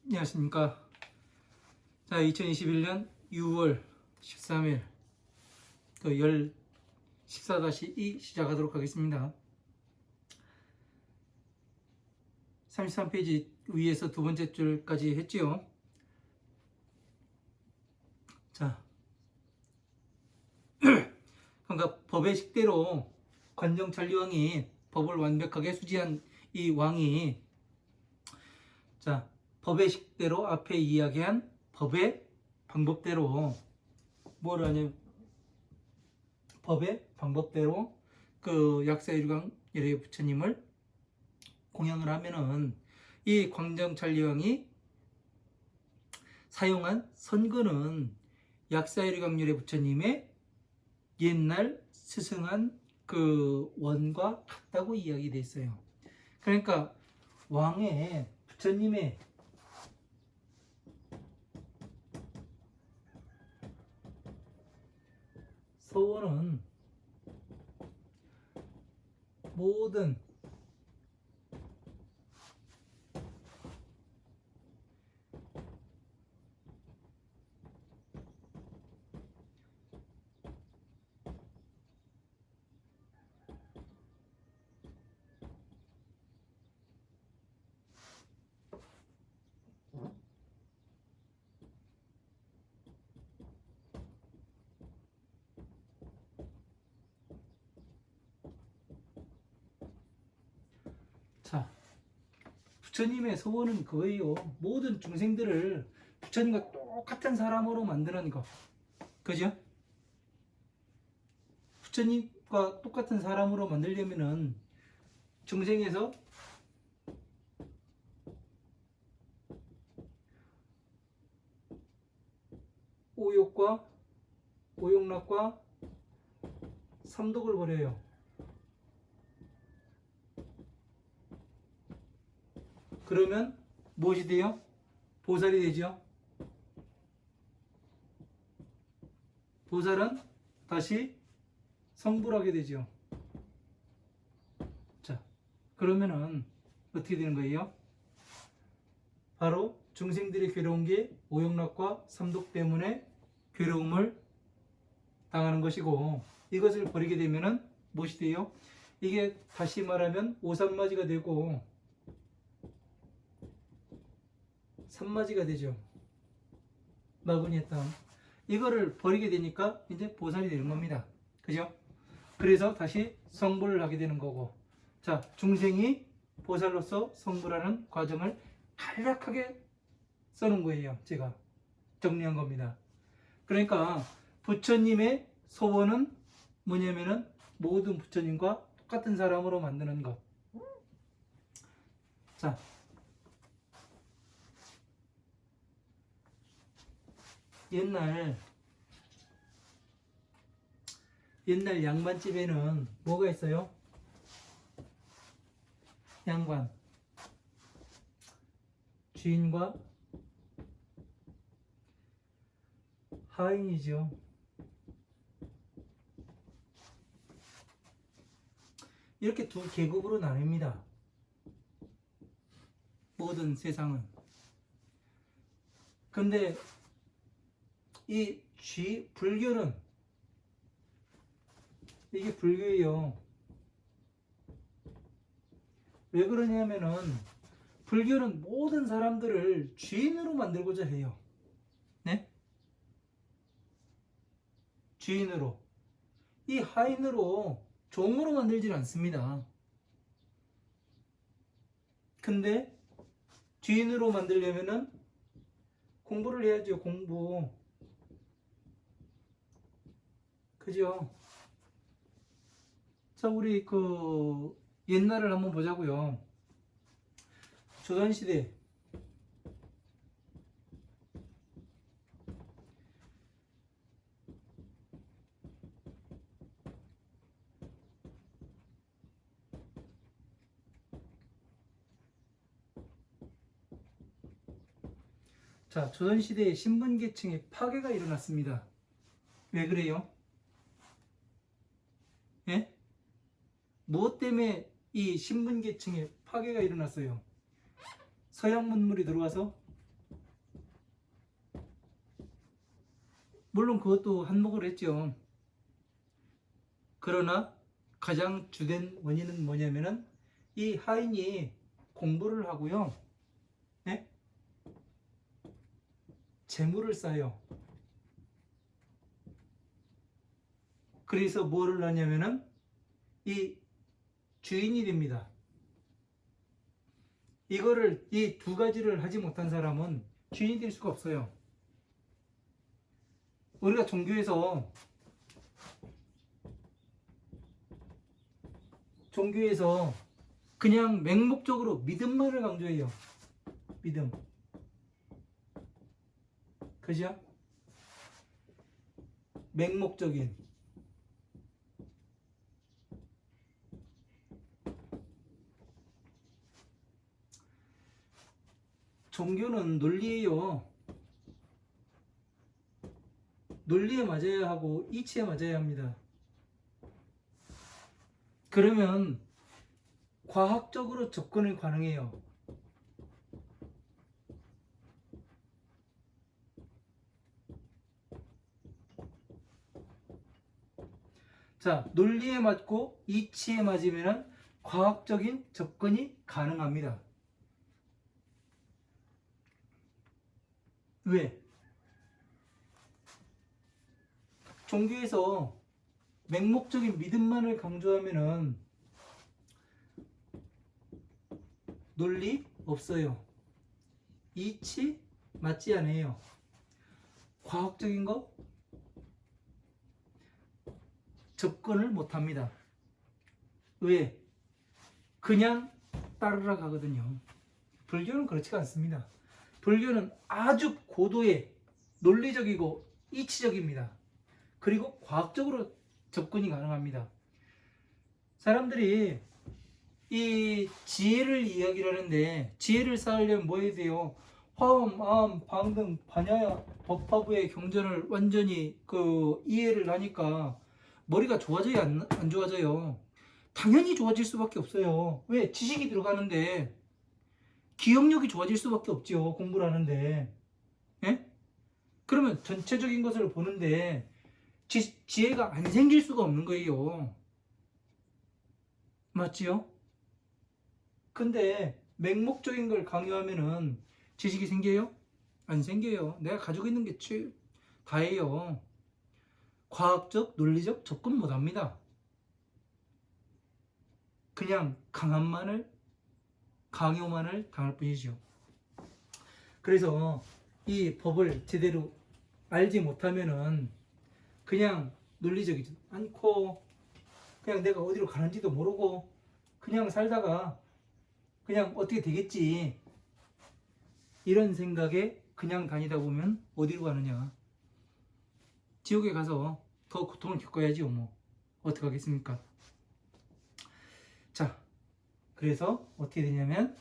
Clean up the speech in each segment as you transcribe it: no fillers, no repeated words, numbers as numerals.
안녕하십니까. 자, 2021년 6월 13일 그 14-2 시작하도록 하겠습니다. 33페이지 위에서 두 번째 줄까지 했지요. 자, 그러니까 법의 식대로 관정찰리왕이 법을 완벽하게 수지한 이 왕이, 자, 법의 식대로 앞에 이야기한 법의 방법대로 뭘 하냐면, 법의 방법대로 그 약사유리강 열애 부처님을 공양을 하면은 이 광정찰리왕이 사용한 선거는 약사유리강 열애 부처님의 옛날 스승한 그 원과 같다고 이야기되어 있어요. 그러니까 왕의 부처님의 서원은 모든 자, 부처님의 소원은 그거예요. 모든 중생들을 부처님과 똑같은 사람으로 만드는 거. 그죠? 부처님과 똑같은 사람으로 만들려면은 중생에서 오욕과 오욕락과 삼독을 버려요. 그러면 무엇이 돼요? 보살이 되죠. 보살은 다시 성불하게 되죠. 자, 그러면은 어떻게 되는 거예요? 바로 중생들이 괴로운 게 오욕락과 삼독 때문에 괴로움을 당하는 것이고, 이것을 버리게 되면은 무엇이 돼요? 이게 다시 말하면 오삼마지가 되고 삼마지가 되죠. 마구니의 땅. 이거를 버리게 되니까 이제 보살이 되는 겁니다. 그죠? 그래서 다시 성불을 하게 되는 거고, 자, 중생이 보살로서 성불하는 과정을 간략하게 써놓은 거예요. 제가 정리한 겁니다. 그러니까 부처님의 소원은 뭐냐면은 모든 부처님과 똑같은 사람으로 만드는 것. 자, 옛날 양반집에는 뭐가 있어요? 양반, 주인과 하인이죠. 이렇게 두 계급으로 나뉩니다. 모든 세상은. 근데 이 불교는, 이게 불교예요. 왜 그러냐면은 불교는 모든 사람들을 주인으로 만들고자 해요. 네? 주인으로. 이 하인으로, 종으로 만들질 않습니다. 근데 주인으로 만들려면은 공부를 해야죠. 공부. 그죠? 자, 우리 그 옛날을 한번 보자고요. 조선시대. 자, 조선시대에 신분계층의 파괴가 일어났습니다. 왜 그래요? 예? 무엇 때문에 이 신분계층의 파괴가 일어났어요? 서양 문물이 들어와서 물론 그것도 한몫을 했죠. 그러나 가장 주된 원인은 뭐냐면은 이 하인이 공부를 하고요. 네? 재물을 쌓아요. 그래서 뭐를 하냐면은 이 주인이 됩니다. 이거를 이 두 가지를 하지 못한 사람은 주인이 될 수가 없어요. 우리가 종교에서 그냥 맹목적으로 믿음만을 강조해요. 믿음. 그죠? 맹목적인. 종교는 논리예요. 논리에 맞아야 하고 이치에 맞아야 합니다. 그러면 과학적으로 접근이 가능해요. 자, 논리에 맞고 이치에 맞으면 과학적인 접근이 가능합니다. 왜? 종교에서 맹목적인 믿음만을 강조하면은 논리 없어요. 이치 맞지 않아요. 과학적인 거 접근을 못합니다. 왜? 그냥 따르라 가거든요. 불교는 그렇지가 않습니다. 불교는 아주 고도의 논리적이고 이치적입니다. 그리고 과학적으로 접근이 가능합니다. 사람들이 이 지혜를 이야기를 하는데 지혜를 쌓으려면 뭐 해야 돼요? 화엄, 암, 방등, 반야, 법화부의 경전을 완전히 이해를 하니까 머리가 좋아져야 안 좋아져요? 당연히 좋아질 수밖에 없어요. 왜? 지식이 들어가는데 기억력이 좋아질 수밖에 없죠. 공부를 하는데. 예? 그러면 전체적인 것을 보는데 지혜가 안 생길 수가 없는 거예요. 맞지요? 근데 맹목적인 걸 강요하면은 지식이 생겨요? 안 생겨요. 내가 가지고 있는 게 다예요. 과학적, 논리적 접근 못 합니다. 그냥 강요만을 당할 뿐이죠. 그래서 이 법을 제대로 알지 못하면은 그냥 논리적이지 않고 그냥 내가 어디로 가는지도 모르고 그냥 살다가 그냥 어떻게 되겠지 이런 생각에 그냥 다니다 보면 어디로 가느냐? 지옥에 가서 더 고통을 겪어야지요. 뭐 어떻게 하겠습니까? 자, 그래서 어떻게 되냐면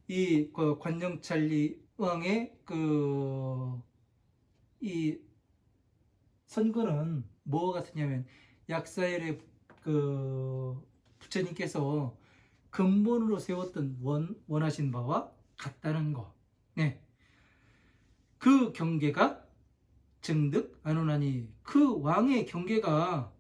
이 관정찰리 왕의 이 선거는 뭐가 같으냐면 약사열의 부처님께서 근본으로 세웠던 원하신 바와 같다는 거. 네. 그 경계가 증득 안오나니 그 왕의 경계가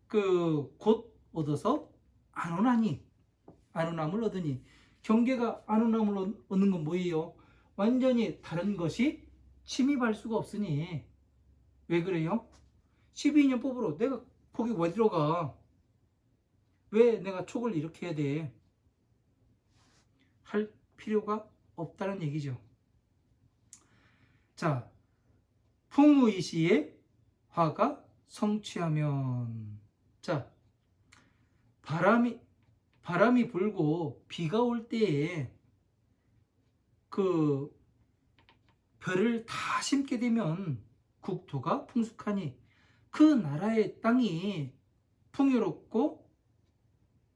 곧 얻어서 안오남을 얻으니 경계가 안오남을 얻는 건 뭐예요? 완전히 다른 것이 침입할 수가 없으니 왜 그래요? 12인연법으로 내가 거기 어디로 가? 왜 내가 촉을 이렇게 해야 돼? 할 필요가 없다는 얘기죠. 자, 풍의시의 화가 성취하면 자, 바람이 불고 비가 올 때에 별을 다 심게 되면 국토가 풍숙하니 그 나라의 땅이 풍요롭고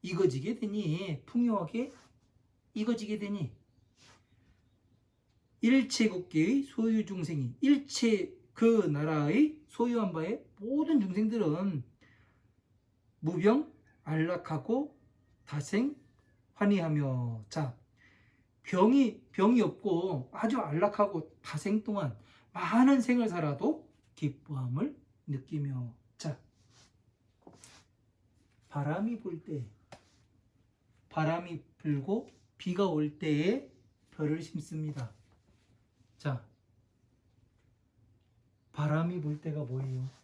익어지게 되니 풍요하게 익어지게 되니 일체국계의 소유 중생이 일체 그 나라의 소유한 바의 모든 중생들은 무병 안락하고 다생 환희하며 자 병이 없고 아주 안락하고 다생 동안 많은 생을 살아도 기뻐함을 느끼며. 자, 바람이 불 때, 바람이 불고 비가 올 때에 벼를 심습니다. 자, 바람이 불 때가 뭐예요?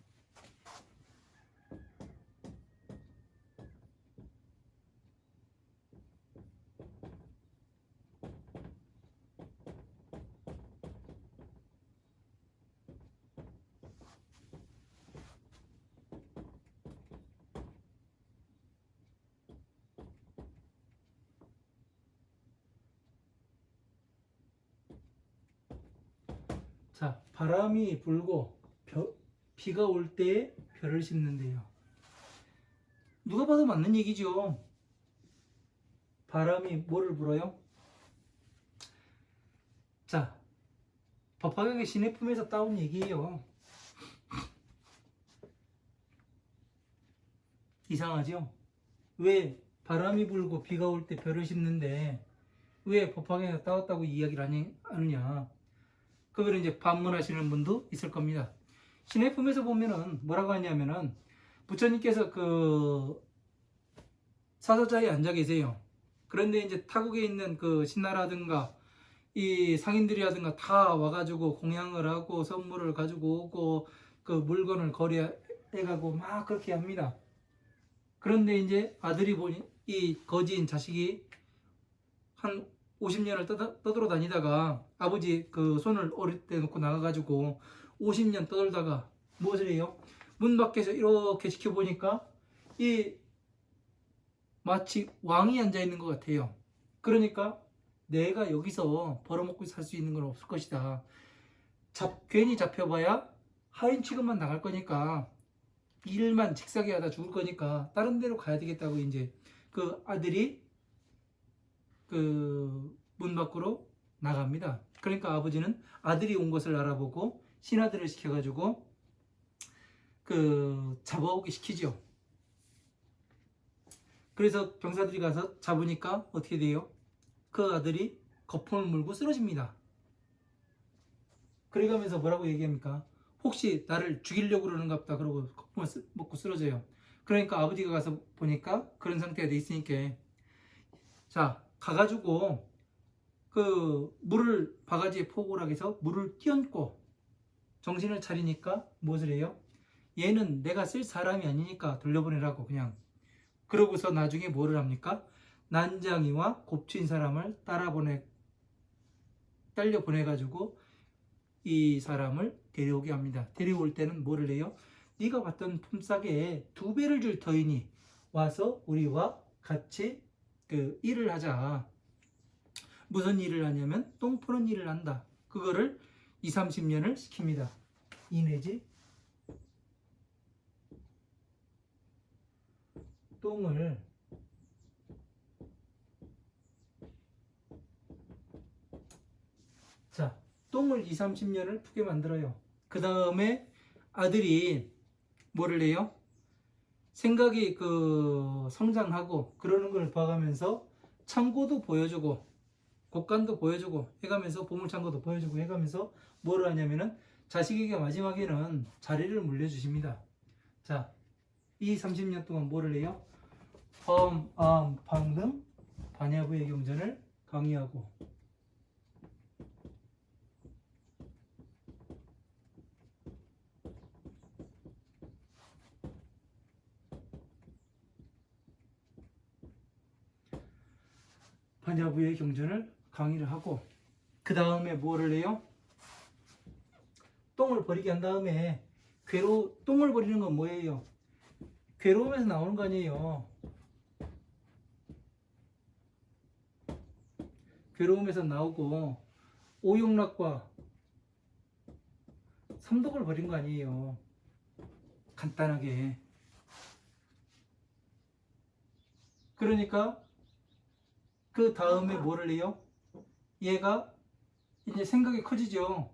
자, 바람이 불고 비가 올 때에 벼를 심는데요. 누가 봐도 맞는 얘기죠. 바람이 뭐를 불어요? 자, 법화경의 신해품에서 따온 얘기예요. 이상하죠? 왜 바람이 불고 비가 올 때 벼를 심는데 왜 법화경에서 따왔다고 이야기를 하느냐? 그걸 이제 반문하시는 분도 있을 겁니다. 신해품에서 보면은 뭐라고 하냐면은 부처님께서 그 사서자에 앉아 계세요. 그런데 이제 타국에 있는 그 신나라든가 이 상인들이라든가 다 와가지고 공양을 하고 선물을 가지고 오고 그 물건을 거래해가고 막 그렇게 합니다. 그런데 이제 아들이 보니 이 거지인 자식이 한 50년을 떠돌아다니다가 아버지 그 손을 어릴 때 놓고 나가가지고 50년 떠돌다가 무엇을 해요? 문 밖에서 이렇게 지켜보니까 이 마치 왕이 앉아있는 것 같아요. 그러니까 내가 여기서 벌어먹고 살 수 있는 건 없을 것이다. 괜히 잡혀봐야 하인 취급만 나갈 거니까 일만 직사게 하다 죽을 거니까 다른 데로 가야 되겠다고 이제 그 아들이 그 문 밖으로 나갑니다. 그러니까 아버지는 아들이 온 것을 알아보고 신하들을 시켜가지고 그 잡아오게 시키죠. 그래서 병사들이 가서 잡으니까 어떻게 돼요? 그 아들이 거품을 물고 쓰러집니다. 그래가면서 뭐라고 얘기합니까? 혹시 나를 죽이려고 그러는가 보다 그러고 거품을 먹고 쓰러져요. 그러니까 아버지가 가서 보니까 그런 상태가 돼 있으니까 자 가가지고 그 물을 바가지에 포고락 해서 물을 끼얹고 정신을 차리니까 무엇을 해요? 얘는 내가 쓸 사람이 아니니까 돌려보내라고 그냥. 그러고서 나중에 뭐를 합니까? 난장이와 곱추인 사람을 딸려 보내가지고 이 사람을 데려오게 합니다. 데려올 때는 뭐를 해요? 네가 받던 품삯에 2배를 줄 터이니 와서 우리와 같이 그 일을 하자. 무슨 일을 하냐면 똥 푸는 일을 한다. 그거를 20-30년을 시킵니다. 이내지 똥을 자, 똥을 20-30년을 푸게 만들어요. 그 다음에 아들이 뭐를 해요? 생각이 그 성장하고 그러는 걸 봐가면서 창고도 보여주고 곡간도 보여주고 해가면서 보물창고도 보여주고 해가면서 뭐를 하냐면은 자식에게 마지막에는 자리를 물려주십니다. 자, 이 30년 동안 뭐를 해요? 방등 반야부의 경전을 강의하고 반야부의 경전을 강의를 하고 그 다음에 뭐를 해요? 똥을 버리게 한 다음에 똥을 버리는 건 뭐예요? 괴로움에서 나오는 거 아니에요. 괴로움에서 나오고 오욕락과 삼독을 버린 거 아니에요. 간단하게. 그러니까 그 다음에 뭐를 해요? 얘가 이제 생각이 커지죠.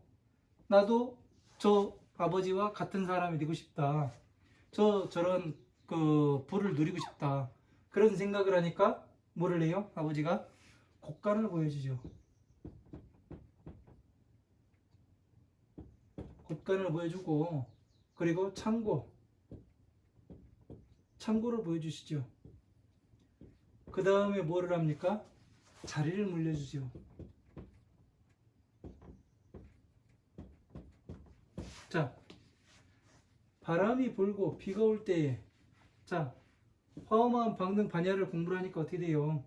나도 저 아버지와 같은 사람이 되고 싶다. 저런 그 부를 누리고 싶다. 그런 생각을 하니까 뭐를 해요? 아버지가 곡간을 보여주죠. 곳간을 보여주고, 그리고 창고를 보여주시죠. 그 다음에 뭐를 합니까? 자리를 물려주죠. 자, 바람이 불고 비가 올 때에, 자, 화엄화음 방등 반야를 공부를 하니까 어떻게 돼요?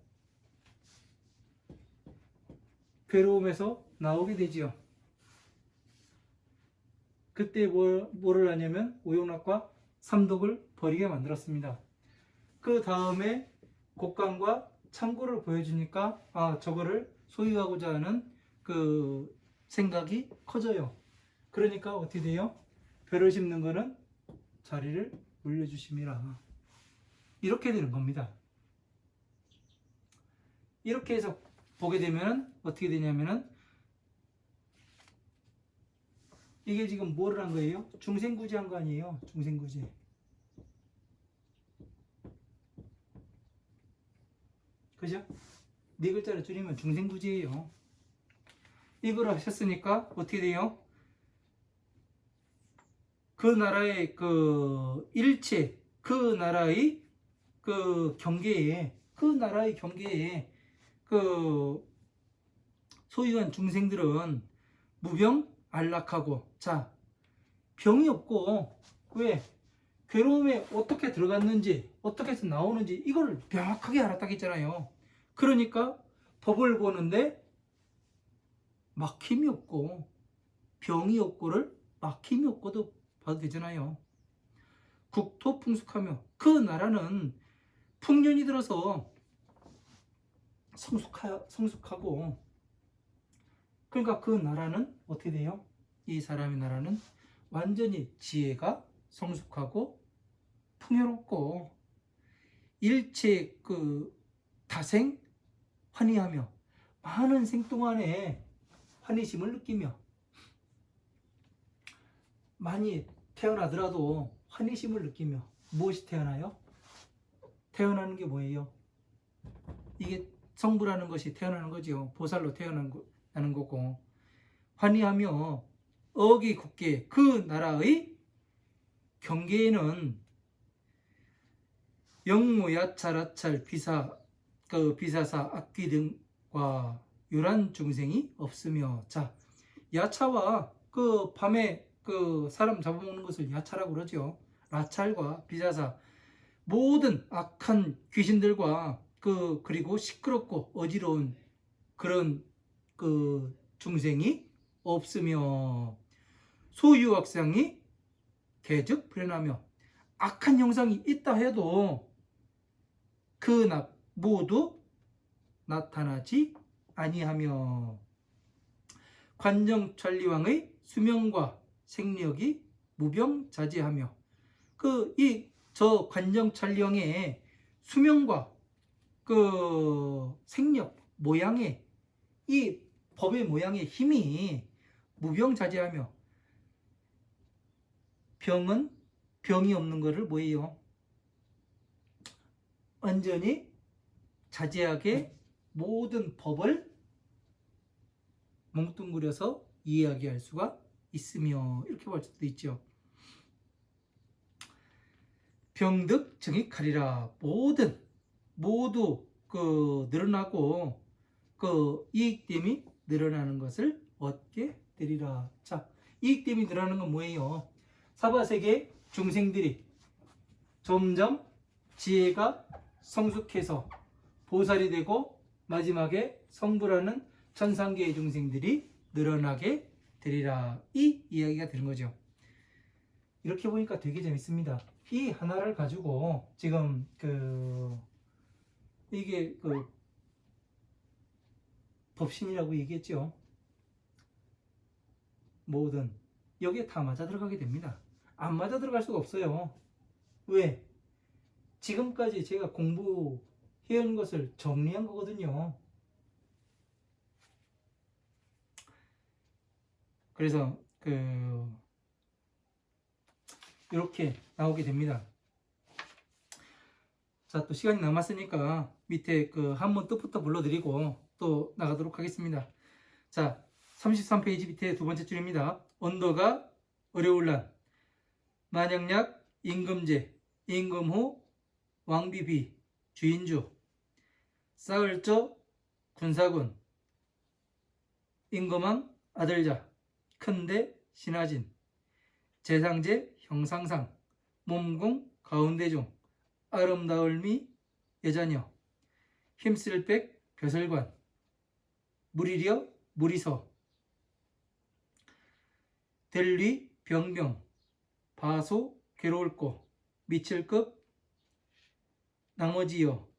괴로움에서 나오게 되지요. 그때 뭐를 하냐면 오용락과 삼독을 버리게 만들었습니다. 그 다음에 곡간과 창고를 보여주니까 저거를 소유하고자 하는 그 생각이 커져요. 그러니까 어떻게 돼요? 벼를 심는 거는 자리를 물려주심이라. 이렇게 되는 겁니다. 이렇게 해서 보게 되면 어떻게 되냐면은 이게 지금 뭐를 한 거예요? 중생구제 한 거 아니에요? 중생구제. 그죠? 네 글자를 줄이면 중생구제예요. 이걸 하셨으니까 어떻게 돼요? 그 나라의 그 일체, 그 나라의 경계에 그 소유한 중생들은 무병 안락하고, 자, 병이 없고, 왜? 괴로움에 어떻게 들어갔는지, 어떻게 해서 나오는지 이걸 명확하게 알았다고 했잖아요. 그러니까 법을 보는데 막힘이 없고 병이 없고를 막힘이 없고도 봐도 되잖아요. 국토 풍숙하며, 그 나라는 풍년이 들어서 성숙하고, 그러니까 그 나라는 어떻게 돼요? 이 사람의 나라는 완전히 지혜가 성숙하고 풍요롭고, 일체 그 다생 환희하며, 많은 생 동안에 환희심을 느끼며, 많이 태어나더라도 환희심을 느끼며. 무엇이 태어나요? 태어나는 게 뭐예요? 이게 성부라는 것이 태어나는 거죠. 보살로 태어나는 거고, 환희하며 어기 굳게 그 나라의 경계에는 영무 야찰 아찰 비사사 악귀 등과 유란 중생이 없으며. 자, 야차와 그 밤에 그 사람 잡아먹는 것을 야차라고 그러죠. 라찰과 비사사, 모든 악한 귀신들과 그리고 시끄럽고 어지러운 그런 그 중생이 없으며, 소유악상이 계즉 불현하며, 악한 형상이 있다 해도 그 모두 나타나지 아니하며, 관정천리왕의 수명과 생력이 무병자재하며, 저 관정천리왕의 수명과 그 생력 모양의, 이 법의 모양의 힘이 무병자재하며, 병이 없는 것을 뭐예요? 완전히 자제하게 모든 법을 뭉뚱그려서 이해하게 할 수가 있으며, 이렇게 볼 수도 있죠. 병득 정익하리라. 모두 늘어나고 이익됨이 늘어나는 것을 얻게 되리라. 자, 이익됨이 늘어나는 건 뭐예요? 사바세계 중생들이 점점 지혜가 성숙해서 보살이 되고, 마지막에 성부라는 천상계의 중생들이 늘어나게 되리라. 이 이야기가 되는 거죠. 이렇게 보니까 되게 재밌습니다. 이 하나를 가지고 지금 이게 법신이라고 얘기했죠. 뭐든 여기에 다 맞아 들어가게 됩니다. 안 맞아 들어갈 수가 없어요. 왜? 지금까지 제가 공부해온 것을 정리한 거거든요. 그래서 이렇게 나오게 됩니다. 자, 또 시간이 남았으니까 밑에 한번 뜻부터 불러드리고 또 나가도록 하겠습니다. 자, 33페이지 밑에 두 번째 줄입니다. 언더가 어려울 난, 만영약, 임금제, 임금후, 왕비비, 주인주, 싸을저, 군사군, 임금왕, 아들자, 큰대, 신하진, 재상제, 형상상, 몸공, 가운데중, 아름다울미, 여자녀, 힘쓸백, 벼슬관, 무리려, 무리서, 델리, 병병, 바소, 괴로울고, 미칠급, 나머지여,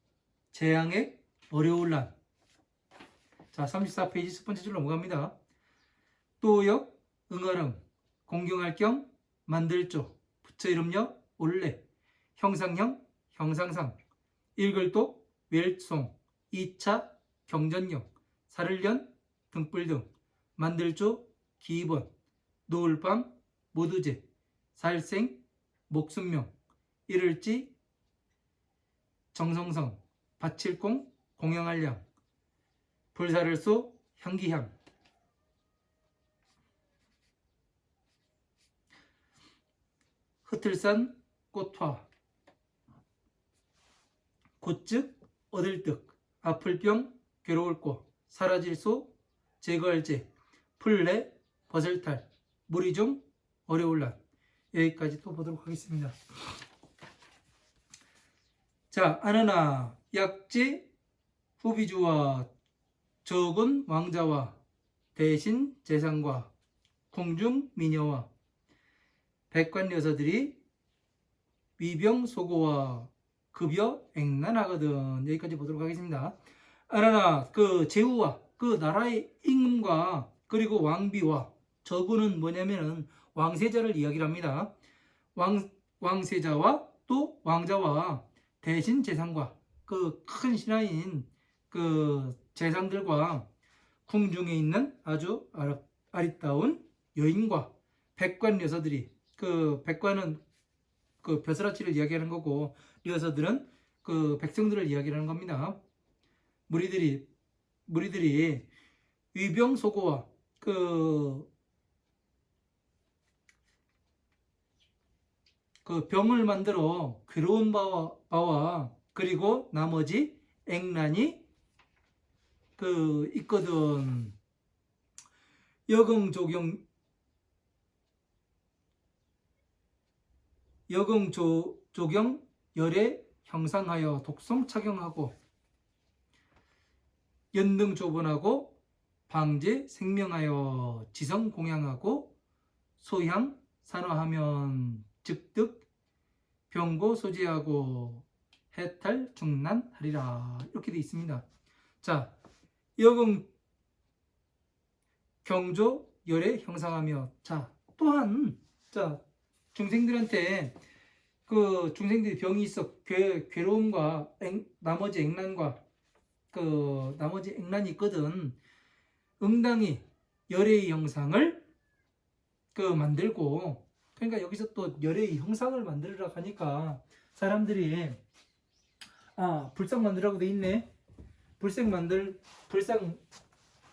재앙액, 어려울란. 자, 34페이지 첫 번째 줄 넘어갑니다. 또역, 응어름, 공경할 겸, 만들조, 부처 이름여, 올레, 형상형, 형상상, 읽을독, 웰송, 2차, 경전경, 사를련, 등불 등, 만들조, 기본, 노을밤, 모두제, 살생, 목순명, 이를지, 정성성, 바칠공, 공양알량, 불사를 쏘, 향기향. 흩을산, 꽃화, 곧즉, 얻을 득, 아플 병, 괴로울 고, 사라질 소, 제거할 제, 풀내, 버슬탈, 무리중, 어려울 난. 여기까지 또 보도록 하겠습니다. 자, 아느나 약지 후비주와 적은 왕자와 대신 재상과 궁중 미녀와 백관 여사들이 위병 소고와 급여 앵난하거든. 여기까지 보도록 하겠습니다. 아나나 그 제후와 그 나라의 임금과 그리고 왕비와 저구는 뭐냐면은 왕세자를 이야기를 합니다. 왕세자와 또 왕자와 대신 재상과 그 큰 신하인 그 재상들과 궁중에 있는 아주 아리따운 여인과 백관 여사들이, 그 백관은 그 벼슬아치를 이야기하는 거고 여사들은 그 백성들을 이야기하는 겁니다. 무리들이 위병소고와 그 병을 만들어 괴로운 바와 그리고 나머지 앵란이 그 있거든. 여경조경 열에 형상하여 독성 착용하고 연등 조본하고 방제 생명하여 지성 공양하고 소향 산화하면 즉득 병고 소지하고 해탈 중난하리라. 이렇게 되어 있습니다. 자, 여금 경조 열에 형상하며, 자 또한 자 중생들한테 그 중생들이 병이 있어 괴로움과 나머지 액난과 그 나머지 액난이 있거든. 응당히 열의 형상을 그 만들고, 그러니까 여기서 또 열의 형상을 만들으라 하니까 사람들이 불상 만들라고 돼 있네. 불상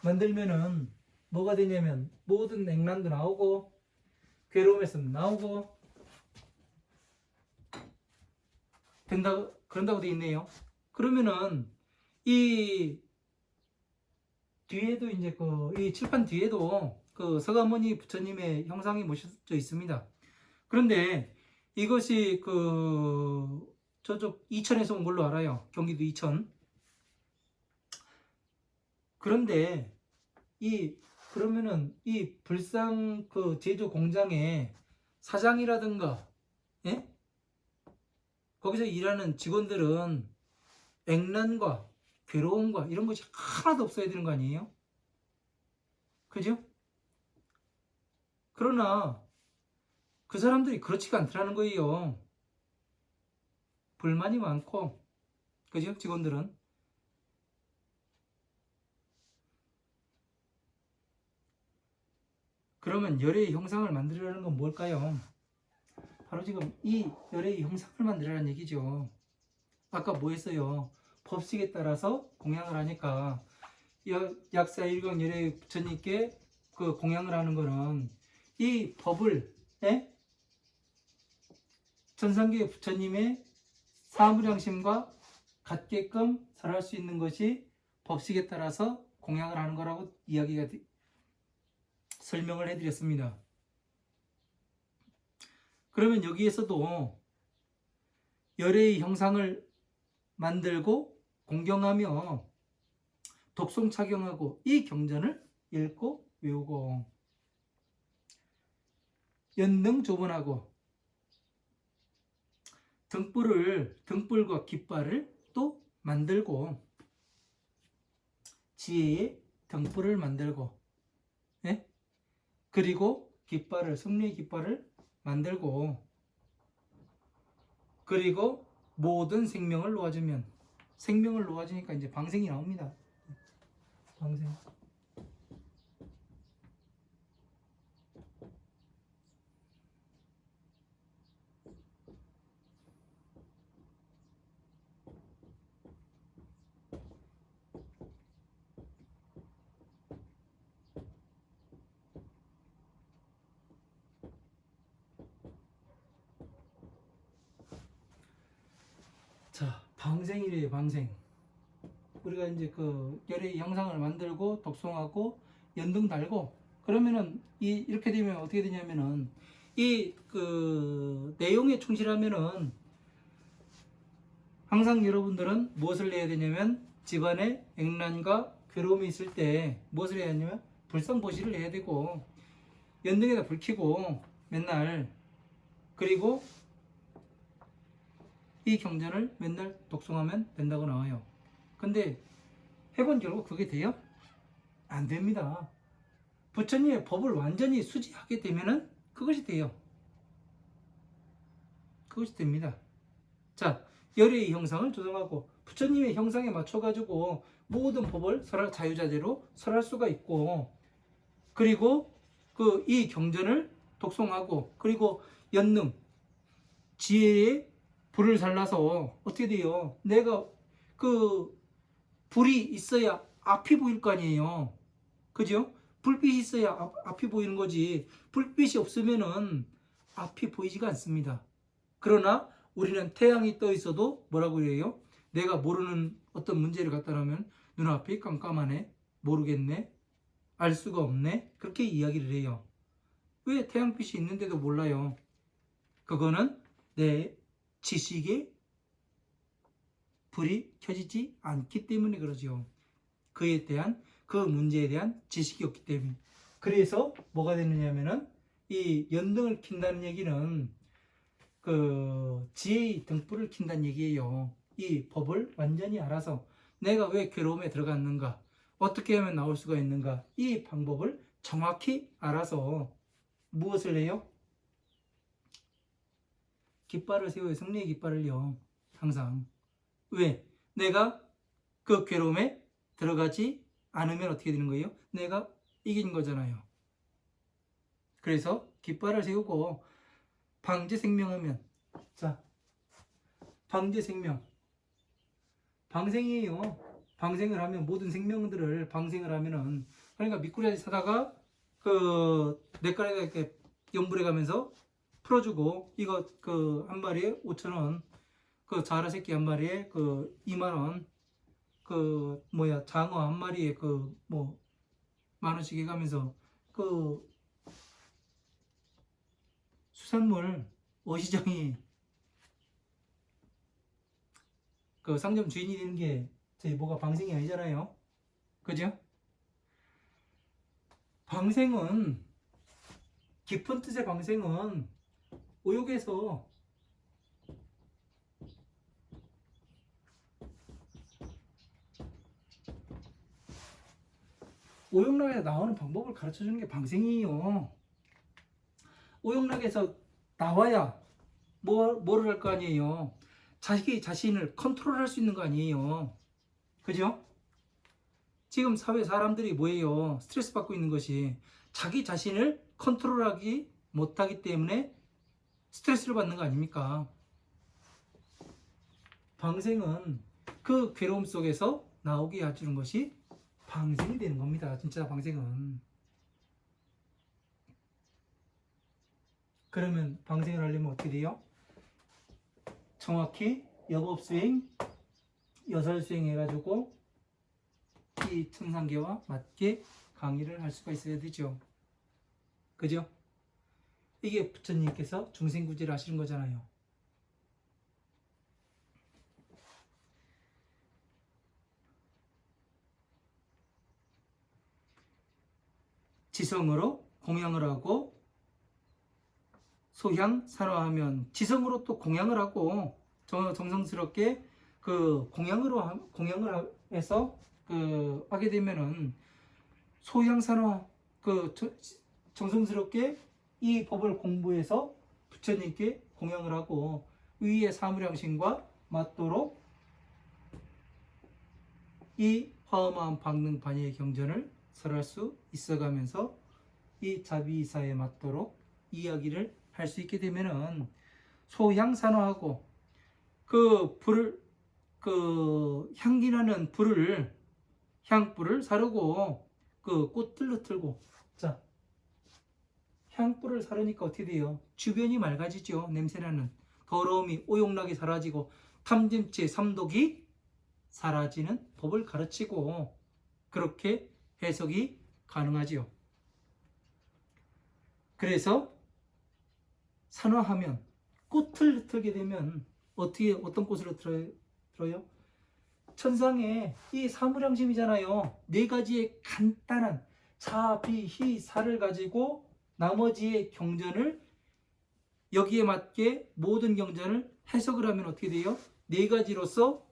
만들면은 뭐가 되냐면 모든 액난도 나오고 괴로움에서 나오고 된다, 그런다고 돼 있네요. 그러면은 이 뒤에도 이제 이 칠판 뒤에도 그 서가모니 부처님의 형상이 모셔져 있습니다. 그런데 이것이 그 저쪽 이천에서 온 걸로 알아요. 경기도 이천. 그런데 그러면은 이 불상 그 제조 공장의 사장이라든가, 예? 거기서 일하는 직원들은 액난과 괴로움과 이런 것이 하나도 없어야 되는 거 아니에요? 그죠? 그러나 그 사람들이 그렇지가 않더라는 거예요. 불만이 많고, 그죠? 직원들은. 그러면 열의 형상을 만들려는 건 뭘까요? 바로 지금 이 열의 형상을 만들라는 얘기죠. 아까 뭐 했어요? 법식에 따라서 공양을 하니까 약사 일광 열의 부처님께 그 공양을 하는 거는 이 법을 예? 천상계 부처님의 사무량심과 같게끔 설할 수 있는 것이 법식에 따라서 공양을 하는 거라고 설명을 해드렸습니다. 그러면 여기에서도 열애의 형상을 만들고 공경하며 독송 착용하고 이 경전을 읽고 외우고 연등 조본하고 등불과 깃발을 또 만들고 지혜의 등불을 만들고 예? 그리고 승리의 깃발을 만들고 그리고 모든 생명을 놓아주면 생명을 놓아주니까 이제 방생이 나옵니다. 방생. 자, 방생이래요, 방생. 우리가 이제 그 열의 형상을 만들고 독송하고 연등 달고 그러면은 이렇게 되면 어떻게 되냐면은 이 그 내용에 충실하면은 항상 여러분들은 무엇을 해야 되냐면 집안에 액란과 괴로움이 있을 때 무엇을 해야 하냐면 불상보시를 해야 되고 연등에다 불 켜고 맨날 그리고 이 경전을 맨날 독송하면 된다고 나와요. 근데 해본 결과 그게 돼요? 안 됩니다. 부처님의 법을 완전히 수지하게 되면은 그것이 돼요. 그것이 됩니다. 자, 열의 형상을 조성하고 부처님의 형상에 맞춰가지고 모든 법을 자유자재로 설할 수가 있고 그리고 그 이 경전을 독송하고 그리고 연능 지혜의 불을 살라서 어떻게 돼요? 내가 그 불이 있어야 앞이 보일 거 아니에요. 그죠? 불빛이 있어야 앞이 보이는 거지. 불빛이 없으면은 앞이 보이지가 않습니다. 그러나 우리는 태양이 떠 있어도 뭐라고 해요? 내가 모르는 어떤 문제를 갖다 놓으면 눈앞이 깜깜하네, 모르겠네, 알 수가 없네, 그렇게 이야기를 해요. 왜 태양빛이 있는데도 몰라요? 그거는 내 지식에 불이 켜지지 않기 때문에 그러죠. 그 문제에 대한 지식이 없기 때문에. 그래서 뭐가 되느냐면은 이 연등을 킨다는 얘기는 그 지혜의 등불을 킨다는 얘기예요. 이 법을 완전히 알아서 내가 왜 괴로움에 들어갔는가, 어떻게 하면 나올 수가 있는가, 이 방법을 정확히 알아서 무엇을 해요? 깃발을 세워요. 승리의 깃발을요. 항상. 왜? 내가 그 괴로움에 들어가지 않으면 어떻게 되는 거예요? 내가 이긴 거잖아요. 그래서 깃발을 세우고 방제생명하면, 자, 방제생명, 방생이에요. 방생을 하면 모든 생명들을 방생을 하면은 그러니까 미꾸라지 사다가 그 냇가에다 이렇게 염불해 가면서 풀어주고 이거 그 한 마리에 5,000원, 그 자라 새끼 한 마리에 그 2만원, 그 뭐야 장어 한 마리에 그 뭐 만원씩 해가면서 그 수산물 어시장이 그 상점 주인이 되는 게 저희 뭐가 방생이 아니잖아요. 그죠? 방생은 깊은 뜻의 방생은 오욕에서 오욕락에서 나오는 방법을 가르쳐 주는 게 방생이에요. 오욕락에서 나와야 뭐를 할 거 아니에요. 자기 자신을 컨트롤할 수 있는 거 아니에요. 그죠? 지금 사회 사람들이 뭐예요? 스트레스 받고 있는 것이 자기 자신을 컨트롤하기 못하기 때문에 스트레스를 받는 거 아닙니까? 방생은 그 괴로움 속에서 나오게 해주는 것이 방생이 되는 겁니다. 진짜 방생은. 그러면 방생을 하려면 어떻게 돼요? 정확히 여법수행, 여설수행 해가지고 이 천상계와 맞게 강의를 할 수가 있어야 되죠. 그죠? 이게 부처님께서 중생구제를 하시는 거잖아요. 지성으로 공양을 하고 소향 산화하면 지성으로 또 공양을 하고 정성스럽게 그 공양을 해서 그 하게 되면은 소향 산화 그 정성스럽게 이 법을 공부해서 부처님께 공양을 하고 위의 사무량신과 맞도록 이 화엄한 방능 반야의 경전을 설할 수 있어가면서 이 자비이사에 맞도록 이야기를 할 수 있게 되면은 소향산화하고 그 불을 그 향기나는 불을 향불을 사르고 그 꽃들로 틀고 자 향불을 사르니까 어떻게 돼요? 주변이 맑아지죠. 냄새나는 더러움이 오용락이 사라지고 탐진치 삼독이 사라지는 법을 가르치고 그렇게 해석이 가능하지요. 그래서 산화하면 꽃을 틀게 되면 어떤 꽃으로 들어요? 천상에 이 사무량심이잖아요. 네 가지의 간단한 자, 비, 희, 사를 가지고 나머지의 경전을 여기에 맞게 모든 경전을 해석을 하면 어떻게 돼요? 네 가지로서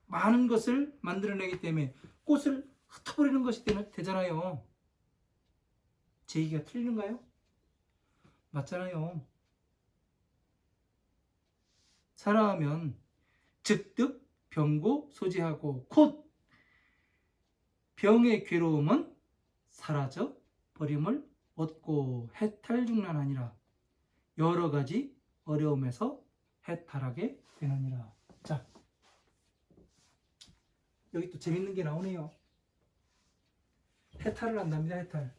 많은 것을 만들어내기 때문에 꽃을 흩어버리는 것이 되잖아요. 제 얘기가 틀리는가요? 맞잖아요. 산화하면 즉득 병고 소지하고 곧 병의 괴로움은 사라져 버림을 얻고 해탈중난하니라. 여러 가지 어려움에서 해탈하게 되느니라. 자, 여기 또 재밌는 게 나오네요. 해탈을 한답니다. 해탈.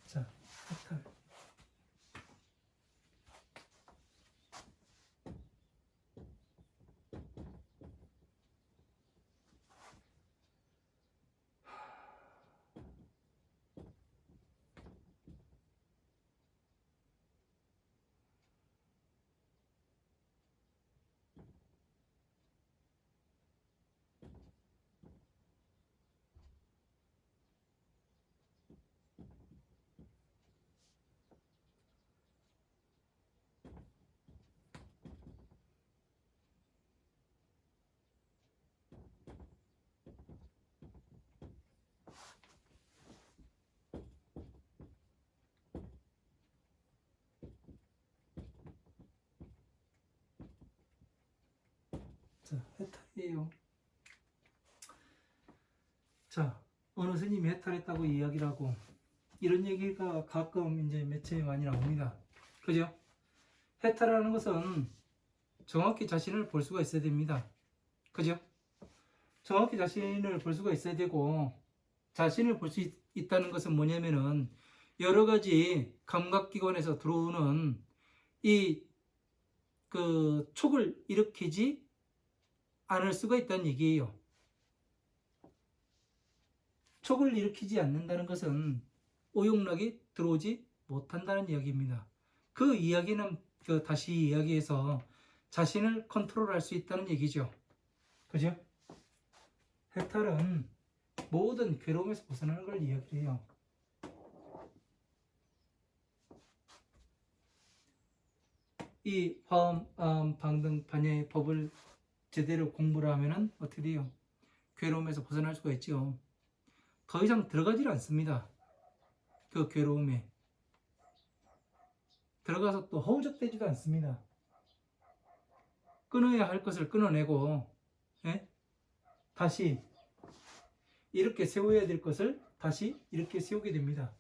자, 해탈. 자, 해탈이에요. 자, 어느 스님이 해탈했다고 이야기를 하고 이런 얘기가 가끔 이제 매체에 많이 나옵니다. 그죠? 해탈하는 것은 정확히 자신을 볼 수가 있어야 됩니다. 그죠? 정확히 자신을 볼 수가 있어야 되고 자신을 볼 수 있다는 것은 뭐냐면은 여러 가지 감각기관에서 들어오는 이 그 촉을 일으키지 않을 수가 있다는 얘기예요. 촉을 일으키지 않는다는 것은 오용락이 들어오지 못한다는 이야기입니다. 그 이야기는 다시 이야기해서 자신을 컨트롤할 수 있다는 얘기죠. 그죠? 해탈은 모든 괴로움에서 벗어나는 걸 이야기해요. 이 화엄, 방등, 반야의 법을 제대로 공부를 하면은 어떻게 돼요? 괴로움에서 벗어날 수가 있죠. 더 이상 들어가질 않습니다. 그 괴로움에 들어가서 또 허우적대지도 않습니다. 끊어야 할 것을 끊어내고 예? 다시 이렇게 세워야 될 것을 다시 이렇게 세우게 됩니다.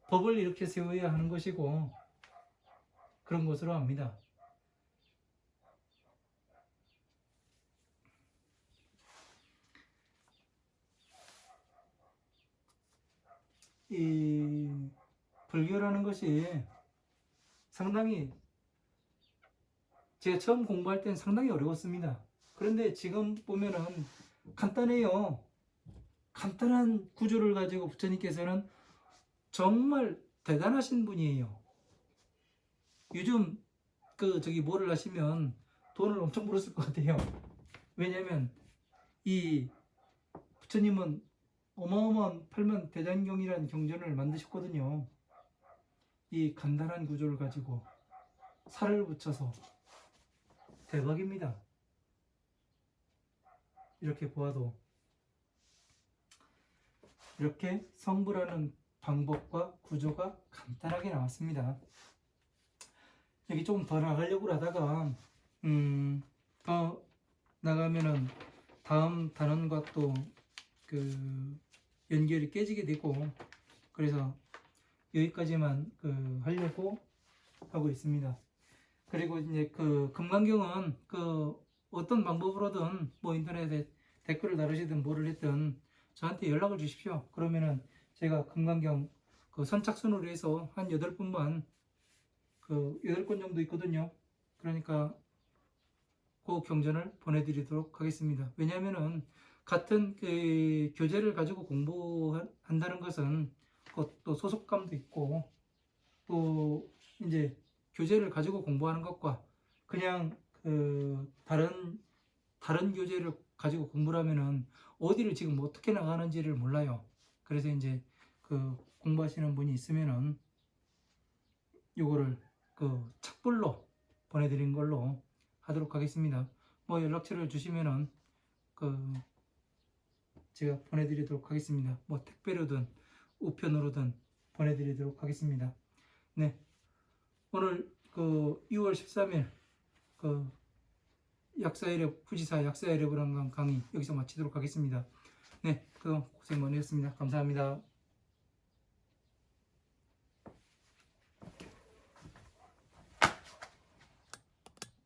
법을 이렇게 세워야 하는 것이고 그런 것으로 합니다. 이 불교라는 것이 상당히 제가 처음 공부할 때는 상당히 어려웠습니다. 그런데 지금 보면은 간단해요. 간단한 구조를 가지고 부처님께서는 정말 대단하신 분이에요. 요즘 뭐를 하시면 돈을 엄청 벌었을 것 같아요. 왜냐면 이 부처님은 어마어마한 팔만대장경이라는 경전을 만드셨거든요. 이 간단한 구조를 가지고 살을 붙여서 대박입니다. 이렇게 보아도 이렇게 성불하는 방법과 구조가 간단하게 나왔습니다. 여기 조금 더 나가려고 하다가 더 나가면은 다음 단원과 또 연결이 깨지게 되고, 그래서 여기까지만 하려고 하고 있습니다. 그리고 이제 금강경은 어떤 방법으로든 뭐 인터넷에 댓글을 달으시든 뭐를 했든 저한테 연락을 주십시오. 그러면은 제가 금강경 선착순으로 해서 한 8분만 8권 정도 있거든요. 그러니까 그 경전을 보내드리도록 하겠습니다. 왜냐하면은 같은 교재를 가지고 공부한다는 것은 또 소속감도 있고, 또 이제 교재를 가지고 공부하는 것과 그냥 다른 교재를 가지고 공부를 하면은 어디를 지금 어떻게 나가는지를 몰라요. 그래서 이제 공부하시는 분이 있으면은 요거를 착불로 보내드린 걸로 하도록 하겠습니다. 뭐 연락처를 주시면은 제가 보내드리도록 하겠습니다. 뭐 택배로든 우편으로든 보내드리도록 하겠습니다. 네, 오늘 6월 13일 약사회력 후지사 약사회력을 한 강의 여기서 마치도록 하겠습니다. 네, 고생 많으셨습니다. 감사합니다.